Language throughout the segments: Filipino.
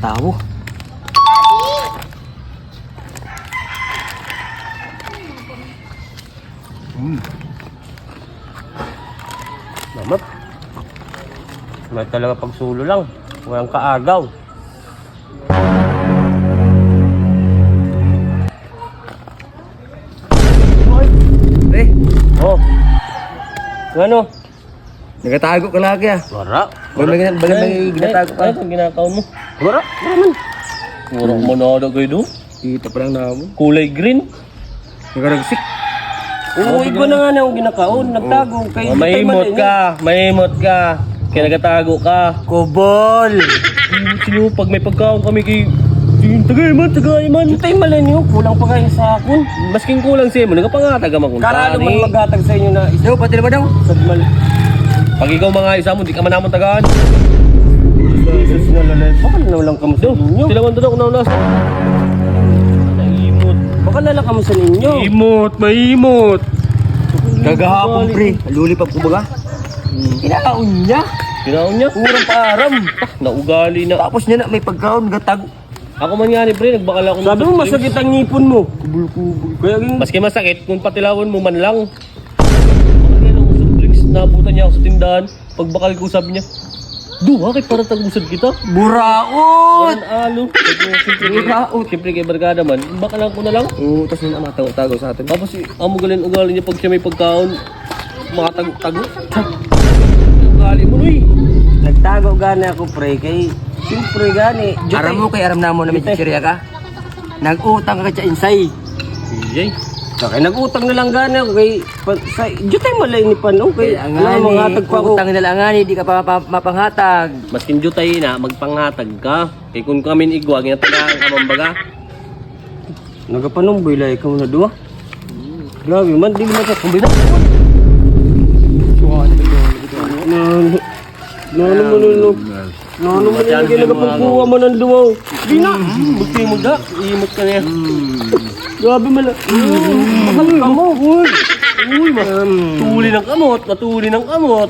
tao. Mamat. May talaga pagsulo lang. Walang kaagaw. Pre, Oh. Ano? nagatago ka lagi ah. Wara. Bagay ginatago ka. Ano itong ginakaw mo? Wara. Naman. Wara mo na ada kayo doon. Kita pa lang na mo. Kulay green. Nagaragsik. Oo, iba na nga na yung ginakaon. Nagtago. Kayo mahimot ka. Mahimot ka. Kaya nagatago ka. Kobol! Sino pag may pagkaon kami kay... Tagay man. Tay malan nyo. Kulang pa kayo sa akon. Masking kulang siya mo. Nagapangataga makong Karalo man maghatag sa inyo na Daw, pati na ba daw? Sadmal. Pag ikaw mga isa mo, di ka man namon tagaan. Jesus na lalay. Baka na lang kamo sa ninyo. Sila man doon ako naulas. Naimot. Baka nalang kamo sa ninyo. Maimot. Kagahapon pre, luli pa po baga. Kinaon niya. Kinaon niya? Kurang paaram. Naugali na. Tapos niya na may pagkaon, gatag. Ako man yan, pre, nagbakal ako. Sabi mo masakit ang ngipon mo. Kaya maski masakit, kung patilawan mo man lang. Bakit yan ang usap drinks, nabutan niya ako sa tindahan. Pagbakal ko sabi niya, bakit para tag-usad kita? buraot! Walang alo. Buraot. Siyempre kay barkada man, bakalan ko na lang. Oo, tapos yun ang matago sa atin. Tapos amugalin ugali niya pag siya may pagkaon, makatago-tago. Ugali mo, Luy. Nagtago gani ako pre, kay siyempre gani. Aram mo kay aram na mo na may chichirya ka. Nag-utang ka sa insay. Yay. Kaya nag-utang na lang gani ako kay sa jutay malay ni Panong kay ano manghatag pa ako. Utang na lang gani, di ka pa mapanghatag. Maskin jutay na magpanghatag ka. Kay kung kami igwa ginatagaan ka mambaga. Nagapanong boy ikaw na duwa. Grabe man di mo ta kumbina. Nano mo nilo. Nano mo nilo kay nagapagkuha man ang duwaw. Di na. Buti mo da, iimot ka niya. Grabe man. Bakal ka mo. Uy, matuli ng kamot, matuli ng kamot.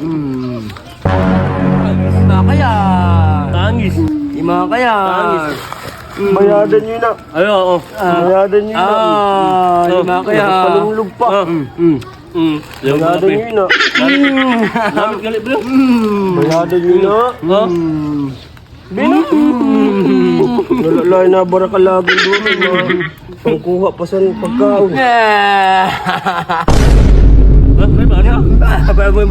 Ima kaya. Tangis. Ima kaya. Tangis. Bayadan nyo na. Ay, oo. Bayadan nyo na. Ima kaya. Palulog pa. Bayadan nyo na. Lamit galit bro. Bayadan nyo na. Ha? Bina. Nalalay na bara ka lagi doon. Pangkuha pa sa pagkaon. Ha? May mali ha? Bago mo